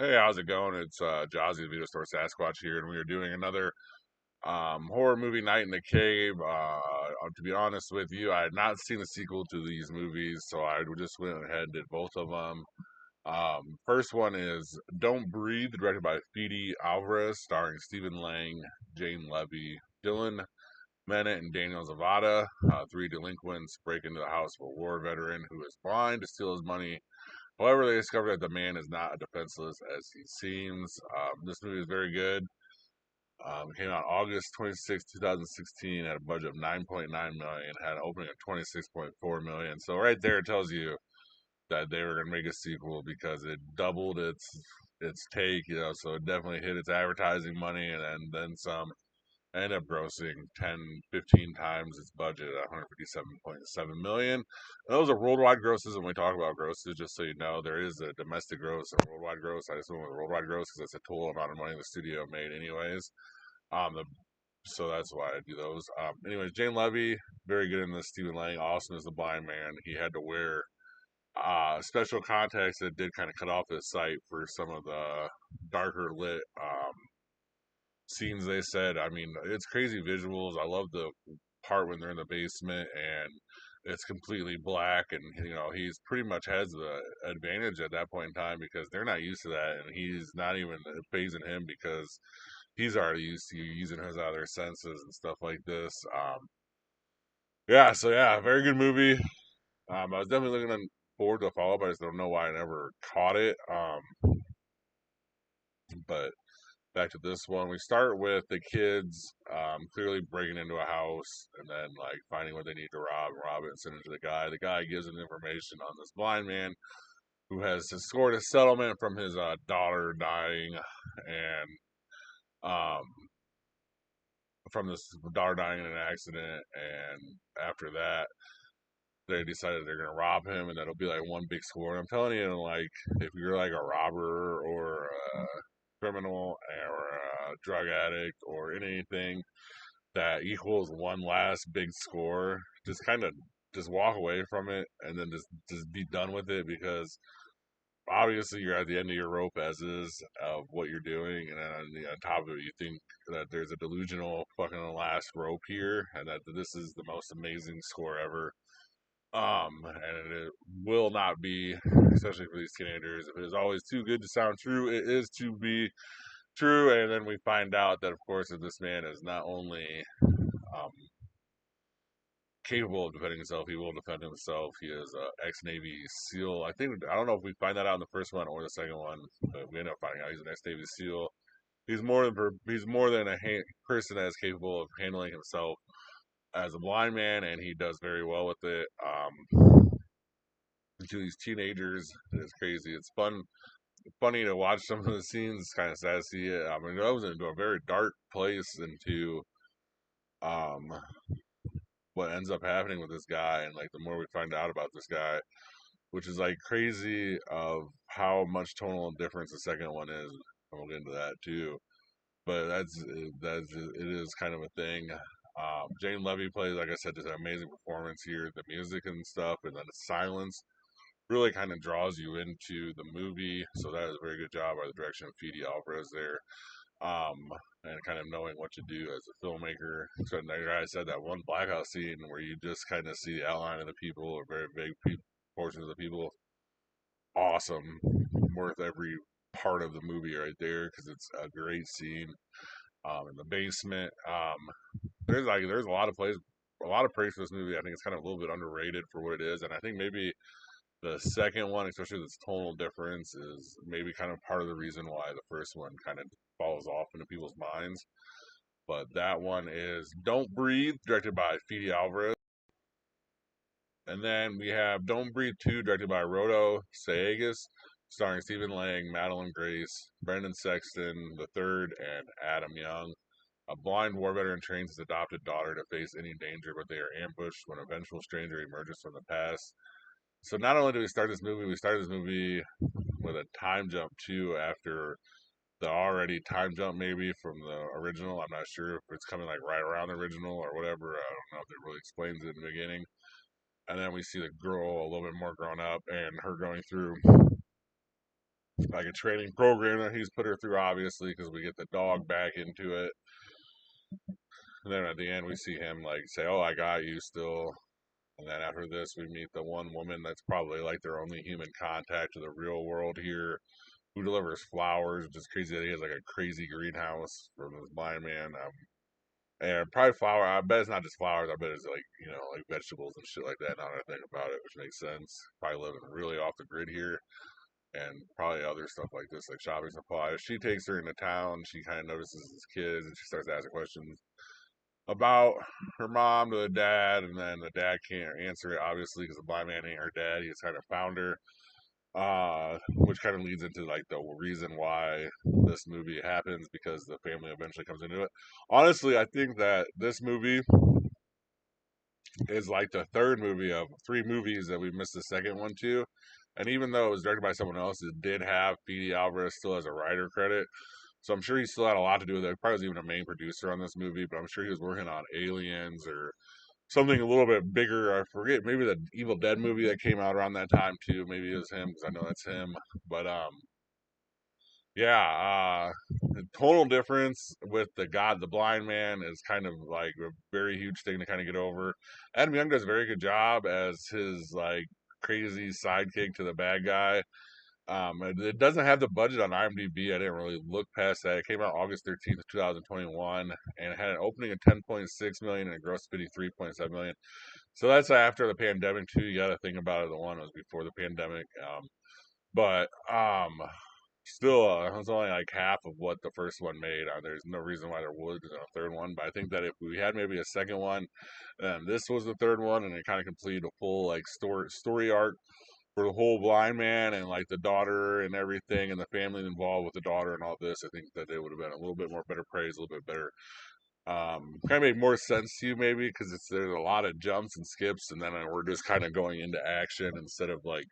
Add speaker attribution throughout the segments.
Speaker 1: Hey, how's it going? It's Jazzy the Video Store Sasquatch here, and we are doing another horror movie night in the cave. To be honest with you, I had not seen the sequel to these movies, so I just went ahead and did both of them. First one is Don't Breathe, directed by Fede Alvarez, starring Stephen Lang, Jane Levy, Dylan Bennett, and Daniel Zavada. Three delinquents break into the house of a war veteran who is blind to steal his money. However, they discover that the man is not as defenseless as he seems. This movie is very good. Came out August 26, 2016, at a budget of 9.9 million, had an opening of 26.4 million. So right there it tells you that they were gonna make a sequel because it doubled its take. So it definitely hit its advertising money and then some. Ended up grossing 10, 15 times its budget at 157.7 million. And those are worldwide grosses. When we talk about grosses, just so you know, there is a domestic gross and worldwide gross. I just went with worldwide gross because that's the total amount of money the studio made, anyways. The So that's why I do those. Anyways, Jane Levy, very good in this. Stephen Lang, awesome as the blind man. He had to wear special contacts that did kind of cut off his sight for some of the darker lit scenes they said. I mean, it's crazy visuals. I love the part when they're in the basement and it's completely black, and he's pretty much has the advantage at that point in time because they're not used to that, and he's not even phasing him because he's already used to using his other senses and stuff like this. Yeah, very good movie. I was definitely looking forward to a follow up. I just don't know why I never caught it. But back to this one. We start with the kids clearly breaking into a house and then like finding what they need to rob it, and send it to the guy. The guy gives them information on this blind man who has scored a settlement from his daughter dying, and um, from this daughter dying in an accident. And after that, they decided they're gonna rob him, and that'll be like one big score. And I'm telling you, like if you're like a robber or a criminal or a drug addict or anything that equals one last big score, just kind of just walk away from it and then just be done with it because obviously you're at the end of your rope as is of what you're doing, and then on top of it you think that there's a delusional fucking last rope here and that this is the most amazing score ever. And it will not be, especially for these teenagers. If it is always too good to sound true, it is to be true. And then we find out that, of course, that this man is not only um, capable of defending himself, he will defend himself. He is a ex-Navy SEAL. I don't know if we find that out in the first one or the second one, but we end up finding out he's an ex-Navy SEAL. He's more than a person that is capable of handling himself as a blind man, and he does very well with it. To these teenagers, it's crazy. It's funny to watch some of the scenes. It's kind of sad to see it. I mean, it goes into a very dark place into um what ends up happening with this guy, and like the more we find out about this guy, which is like crazy of how much tonal difference the second one is. And we'll get into that too. But that's it is kind of a thing. Jane Levy plays, like I said, just an amazing performance here. The music and stuff, and then the silence really kind of draws you into the movie. So that is a very good job by the direction of Fede Alvarez there. And kind of knowing what to do as a filmmaker. So like I said, that one blackout scene where you just kind of see the outline of the people or very big portions of the people. Awesome, worth every part of the movie right there because it's a great scene. In the basement, there's a lot of praise for this movie. I think it's kind of a little bit underrated for what it is, and I think maybe the second one, especially this tonal difference, is maybe kind of part of the reason why the first one kind of falls off into people's minds. But that one is Don't Breathe, directed by Fede Alvarez. And then we have Don't Breathe 2, directed by Rodo Sayagas, starring Stephen Lang, Madeline Grace, Brendan Sexton the third, and Adam Young. A blind war veteran trains his adopted daughter to face any danger, but they are ambushed when a vengeful stranger emerges from the past. So not only do we started this movie with a time jump too after the already time jump maybe from the original. I'm not sure if it's coming like right around the original or whatever. I don't know if it really explains it in the beginning. And then we see the girl a little bit more grown up and her going through like a training program that he's put her through, obviously, because we get the dog back into it. And then at the end, we see him like say, "Oh, I got you still." And then after this, we meet the one woman that's probably like their only human contact to the real world here, who delivers flowers, which is crazy that he has like a crazy greenhouse from this blind man. And probably flower. I bet it's not just flowers. I bet it's like like vegetables and shit like that. Now that I think about it, which makes sense. Probably living really off the grid here, and probably other stuff like this, like shopping supplies. She takes her into town. She kind of notices his kids, and she starts asking questions about her mom to the dad, and then the dad can't answer it obviously because the blind man ain't her dad. He just kind of found her, which kind of leads into like the reason why this movie happens because the family eventually comes into it. Honestly, I think that this movie is like the third movie of three movies that we missed the second one to. And even though it was directed by someone else, it did have Fede Alvarez still as a writer credit. So I'm sure he still had a lot to do with it. He probably was even a main producer on this movie, but I'm sure he was working on Aliens or something a little bit bigger. I forget, maybe the Evil Dead movie that came out around that time too. Maybe it was him because I know that's him. But yeah, the tonal difference with the blind man is kind of like a very huge thing to kind of get over. Adam Young does a very good job as his like crazy sidekick to the bad guy. It doesn't have the budget on IMDb. I didn't really look past that. It came out August 13th, 2021, and it had an opening of 10.6 million and a gross 53.7 million. So that's after the pandemic too. You got to think about it. The one was before the pandemic. But still, it's only like half of what the first one made. There's no reason why there would be a third one, but I think that if we had maybe a second one, and this was the third one, and it kind of completed a full like story arc for the whole blind man and like the daughter and everything, and the family involved with the daughter and all this, I think that it would have been a little bit more better praise, a little bit better kind of made more sense to you maybe because there's a lot of jumps and skips and then we're just kind of going into action instead of like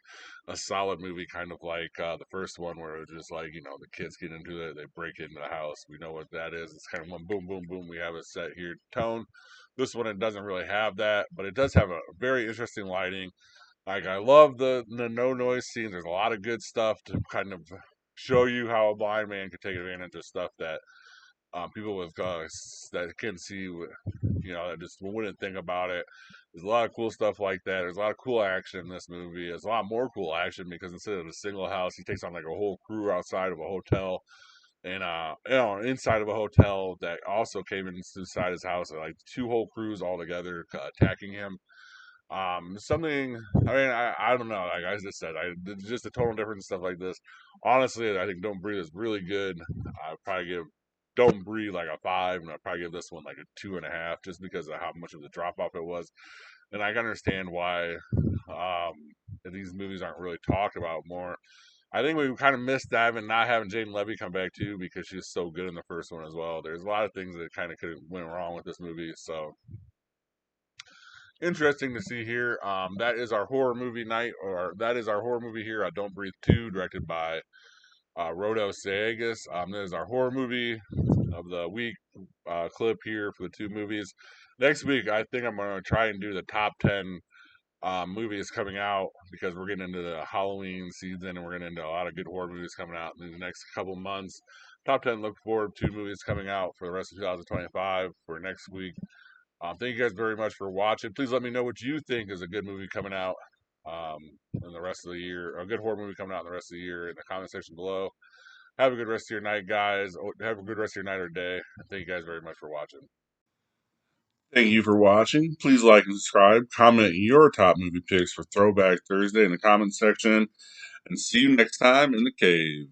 Speaker 1: a solid movie kind of like the first one where it was just like the kids get into it, they break into the house, we know what that is, it's kind of one boom boom boom, we have a set here tone. This one it doesn't really have that, but it does have a very interesting lighting. Like I love the no noise scenes. There's a lot of good stuff to kind of show you how a blind man can take advantage of stuff that people with that can see, that just wouldn't think about it. There's a lot of cool stuff like that. There's a lot of cool action in this movie. There's a lot more cool action because instead of a single house, he takes on like a whole crew outside of a hotel and inside of a hotel that also came inside his house. Like two whole crews all together attacking him. Something. I mean, I don't know. Like I just said, just a total difference and stuff like this. Honestly, I think Don't Breathe is really good. I probably give Don't Breathe like a 5, and I probably give this one like a 2.5, just because of how much of the drop off it was. And I can understand why these movies aren't really talked about more. I think we kind of missed that and not having Jaden Levy come back too because she's so good in the first one as well. There's a lot of things that kind of could have went wrong with this movie, so interesting to see here. That is our horror movie night, or that is our horror movie here. Don't Breathe 2, directed by Rodo Sagas. That is our horror movie of the week clip here for the two movies. Next week, I think I'm going to try and do the top 10 movies coming out because we're getting into the Halloween season and we're getting into a lot of good horror movies coming out in the next couple months. Top 10 look forward to movies coming out for the rest of 2025 for next week. Thank you guys very much for watching. Please let me know what you think is a good movie coming out in the rest of the year, a good horror movie coming out in the rest of the year in the comment section below. Have a good rest of your night, guys. Have a good rest of your night or day. Thank you guys very much for watching. Thank you for watching. Please like and subscribe. Comment your top movie picks for Throwback Thursday in the comment section. And see you next time in the cave.